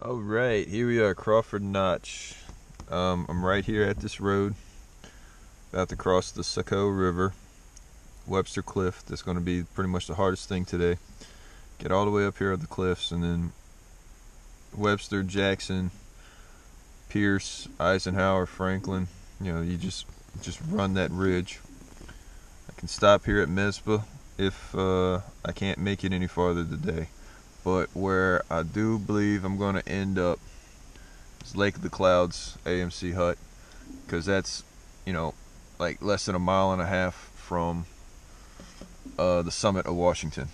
All right, here we are, Crawford Notch. I'm right here at this road, about to cross the Saco River, Webster Cliff. That's going to be pretty much the hardest thing today. Get all the way up here at the cliffs, and then Webster, Jackson, Pierce, Eisenhower, Franklin. You know, you just run that ridge. I can stop here at Mezpa if I can't make it any farther today. But where I do believe I'm going to end up is Lake of the Clouds AMC hut, because that's, you know, like less than a mile and a half from the summit of Washington,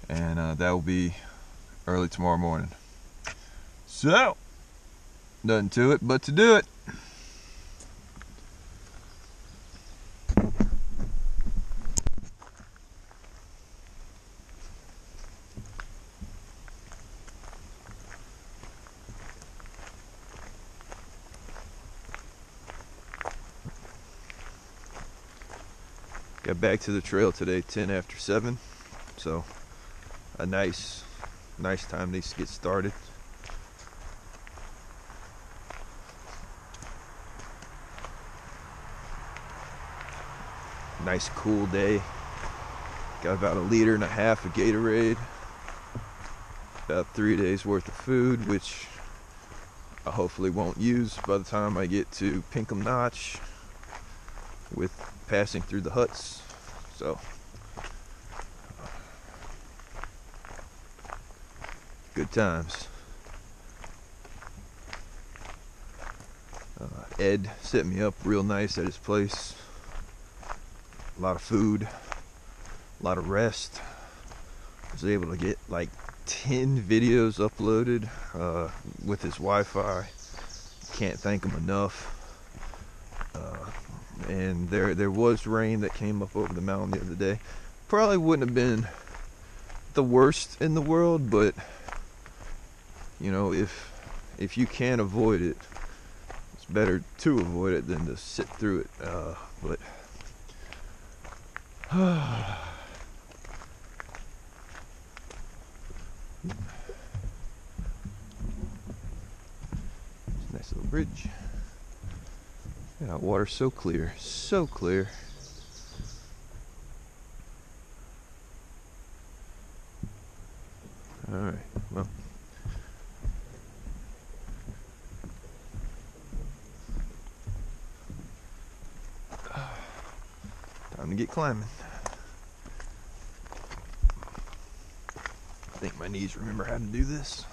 and that will be early tomorrow morning. So, nothing to it but to do it. Got back to the trail today 10 after 7, so a nice time to get started. Nice cool day. Got about 1.5 liters of Gatorade, about 3 days worth of food, which I hopefully won't use by the time I get to Pinkham Notch with passing through the huts. So good times. Ed set me up real nice at his place. A lot of food, a lot of rest. I was able to get like 10 videos uploaded with his Wi-Fi. Can't thank him enough. And there was rain that came up over the mountain the other day. Probably wouldn't have been the worst in the world, but you know, if you can avoid it, it's better to avoid it than to sit through it. But nice little bridge. Yeah, water's so clear, so clear. All right, well, time to get climbing. I think my knees remember how to do this.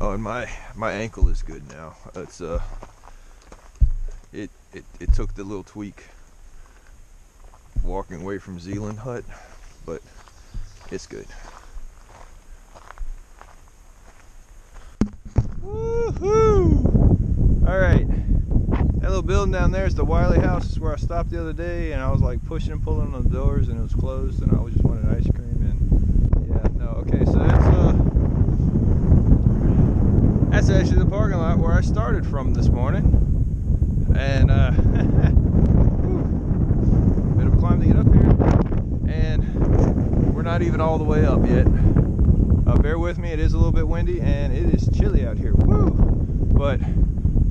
Oh, and my ankle is good now. It's it took the little tweak walking away from Zealand Hut, but it's good. Woohoo! All right, that little building down there is the Wiley house. It's where I stopped the other day, and I was like pushing and pulling on the doors, and it was closed, and I just wanted ice cream. And yeah, no, okay, so that's actually the parking lot where I started from this morning, and bit of a climb to get up here, and we're not even all the way up yet. Bear with me, it is a little bit windy and it is chilly out here. Woo! But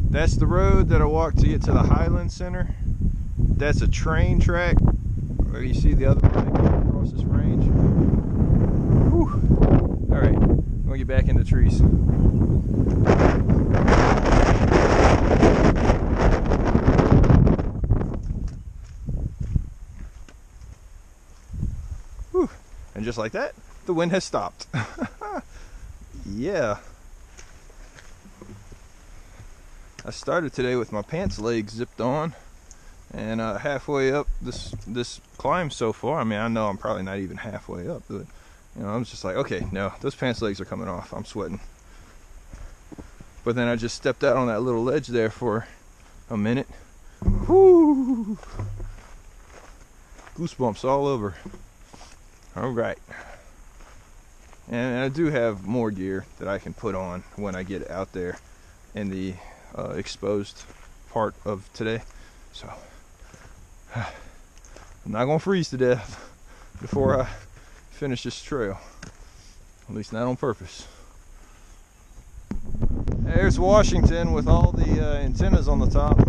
that's the road that I walked to get to the Highland Center. That's a train track where you see the other one going across this range. Whew. All right, I'm gonna get back in the trees. Whew. And just like that, the wind has stopped. Yeah. I started today with my pants legs zipped on, and halfway up this climb so far, I mean, I know I'm probably not even halfway up, but you know, I'm just like, okay, no, those pants legs are coming off. I'm sweating. But then I just stepped out on that little ledge there for a minute. Whoo! Goosebumps all over. All right. And I do have more gear that I can put on when I get out there in the exposed part of today. So I'm not gonna freeze to death before I finish this trail. At least not on purpose. There's Washington with all the antennas on the top.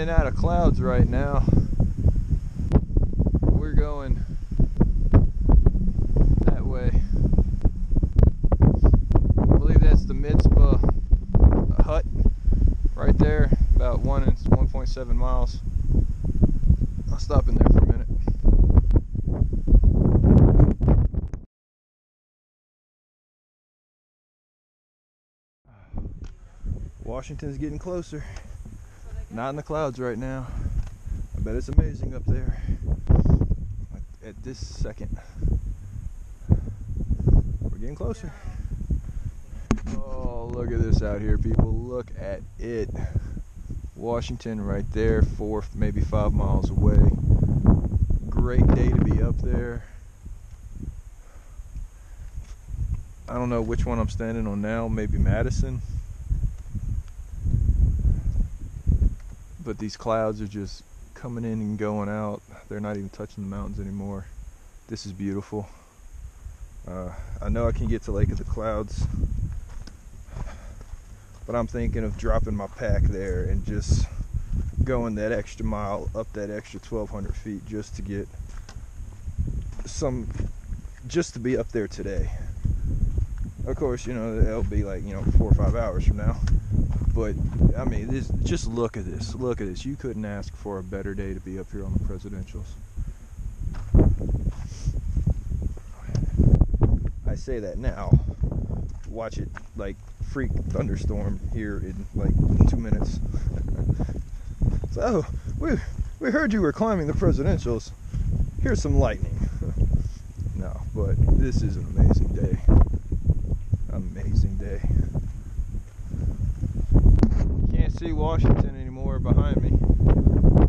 Out of clouds right now. We're going that way. I believe that's the Mitzvah hut right there, about 1.7 miles. I'll stop in there for a minute. Washington's getting closer. Not in the clouds right now. I bet it's amazing up there at this second. We're getting closer. Oh, look at this out here, people. Look at it. Washington right there, 4, maybe 5 miles away. Great day to be up there. I don't know which one I'm standing on now, maybe Madison. But these clouds are just coming in and going out. They're not even touching the mountains anymore. This is beautiful. I know I can get to Lake of the Clouds, but I'm thinking of dropping my pack there and just going that extra mile up that extra 1,200 feet just to get just to be up there today. Of course, you know, it'll be like, 4 or 5 hours from now. But I mean, just look at this. Look at this. You couldn't ask for a better day to be up here on the presidentials. I say that now. Watch it like freak thunderstorm here in like 2 minutes. So we heard you were climbing the presidentials. Here's some lightning. No, but this is an amazing day. Amazing day. Can't see Washington anymore behind me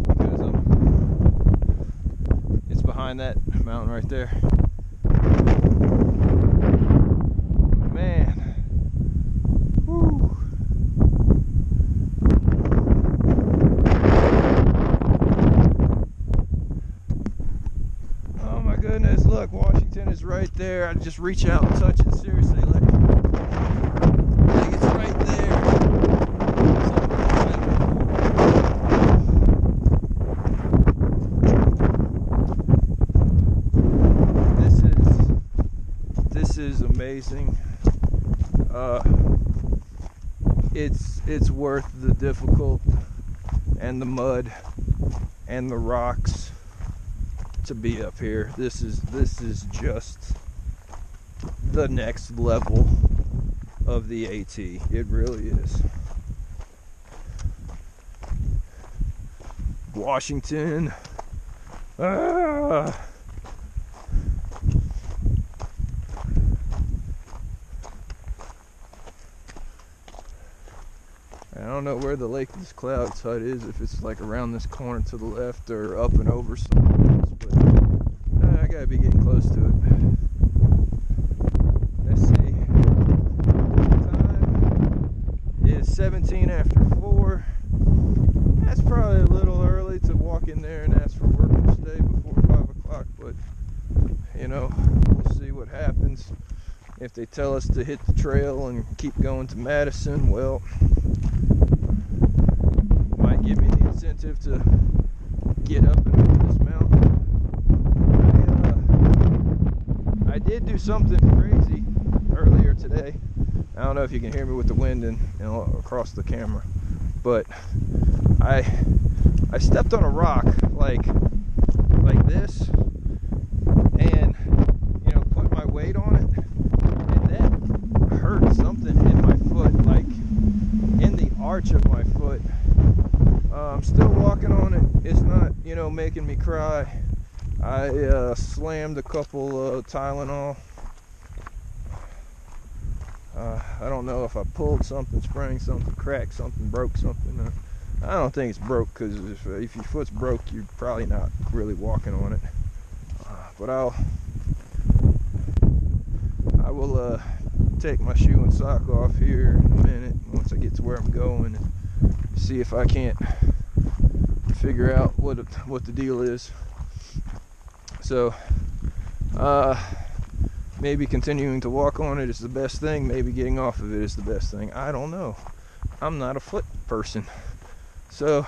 because it's behind that mountain right there. Man, woo. Oh my goodness, look, Washington is right there. I just reach out and touch it, seriously, like it's right there. This is amazing. It's worth the difficult and the mud and the rocks to be up here. This is just the next level of the AT. It really is. Washington. Ah. I don't know where the Lake of the Clouds hut is, if it's like around this corner to the left or up and over somewhere else, but I gotta be getting close to it. Let's see. Time is 17 after 4. That's probably a little early to walk in there and ask for work this day before 5 o'clock, but we'll see what happens. If they tell us to hit the trail and keep going to Madison, well, might give me the incentive to get up and over this mountain. I did do something crazy earlier today. I don't know if you can hear me with the wind and across the camera, but I stepped on a rock like this, and put my weight on it, and that hurt something in my foot. Like arch of my foot. I'm still walking on it. It's not, you know, making me cry. I slammed a couple Tylenol. I don't know if I pulled something, sprang something, cracked something, broke something. I don't think it's broke, because if your foot's broke, you're probably not really walking on it. But I will take my shoe and sock off here in a minute once I get to where I'm going, and see if I can't figure out what the deal is. So maybe continuing to walk on it is the best thing, maybe getting off of it is the best thing. I don't know. I'm not a foot person. So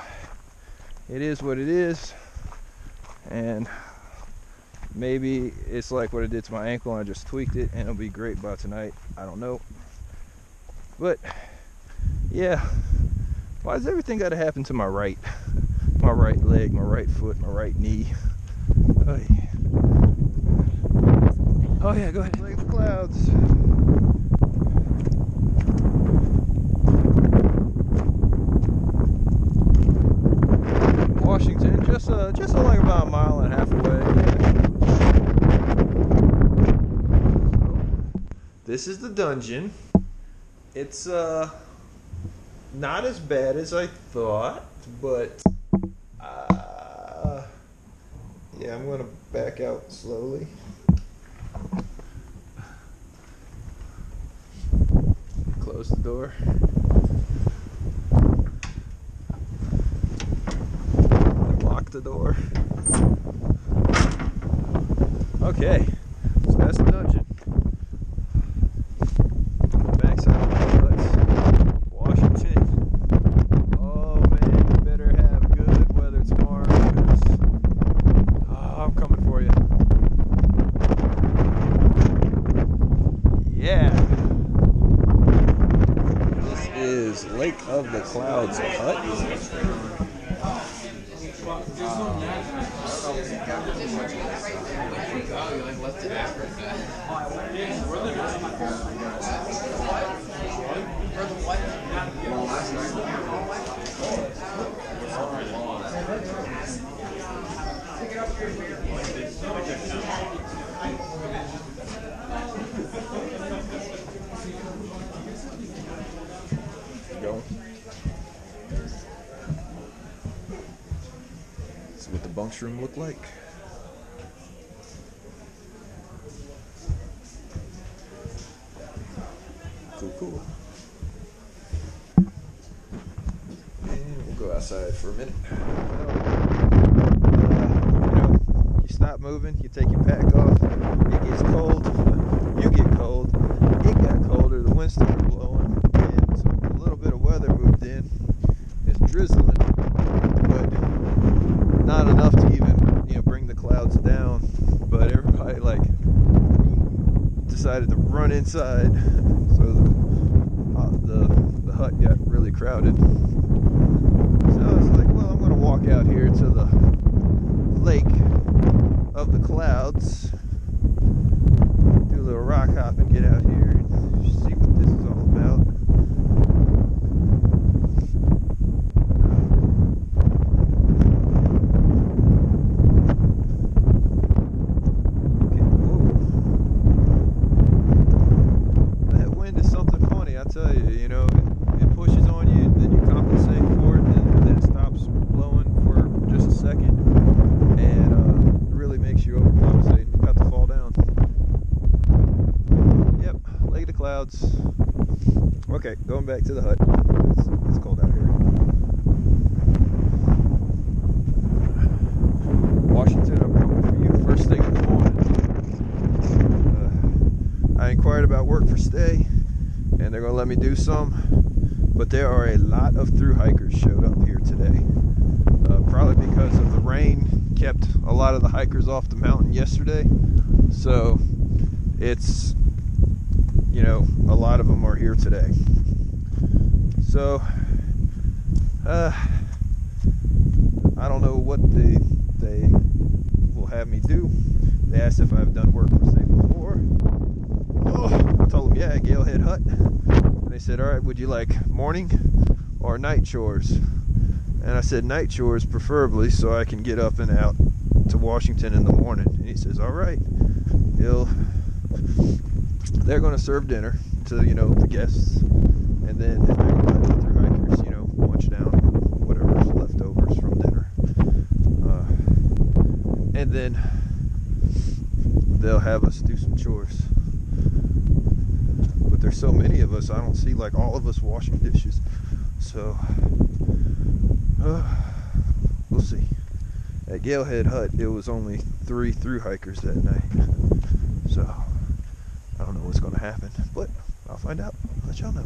it is what it is, and maybe it's like what I did to my ankle and I just tweaked it and it'll be great by tonight. I don't know. But yeah, why does everything got to happen to my right leg, my right foot, my right knee? Oh yeah, go ahead. Look at the clouds. Washington, just like about a mile and a half away. This is the dungeon. It's not as bad as I thought, but yeah, I'm gonna back out slowly. Close the door. Lock the door. Okay, so that's the dungeon. Backside of the huts. Washington. Oh man, you better have good weather tomorrow, because I'm coming for you. Yeah. This is Lake of the Clouds hut. Go. This is what the bunks room look like. Cool. And we'll go outside for a minute. You stop moving, you take your pack off, it gets cold, you get cold, it got colder, the wind started blowing, and so a little bit of weather moved in. It's drizzling, but not enough to even, bring the clouds down. But everybody decided to run inside, so the hut got really crowded. So I was like, well, I'm going to walk out here to the Lake of the Clouds, do a little rock hop and get out here and see what this is all about. Okay, whoa. That wind is something funny, I tell you. It pushes on you, then you compensate for it, and then it stops blowing for just a second, and it really makes you overcompensate. You got to fall down. Yep, Lake of the Clouds. Okay, going back to the hut. It's cold out here. Washington, I'm coming for you first thing in the morning. I inquired about work for stay, and they're going to let me do some, but there are a lot of thru hikers showed up here today. Probably because of the rain kept a lot of the hikers off the mountain yesterday, so it's, a lot of them are here today. So I don't know what they will have me do. They asked if I've done work for stay before. I told them, yeah, Galehead Hut. And they said, all right, would you like morning or night chores. And I said night chores preferably, so I can get up and out to Washington in the morning. And he says, all right, they're going to serve dinner to, the guests, and then they're going to let the thru hikers, munch down whatever's leftovers from dinner. And then they'll have us do some chores. But there's so many of us, I don't see like all of us washing dishes. So we'll see. At Galehead Hut, it was only 3 thru hikers that night. So I don't know what's going to happen, but I'll find out. I'll let y'all know.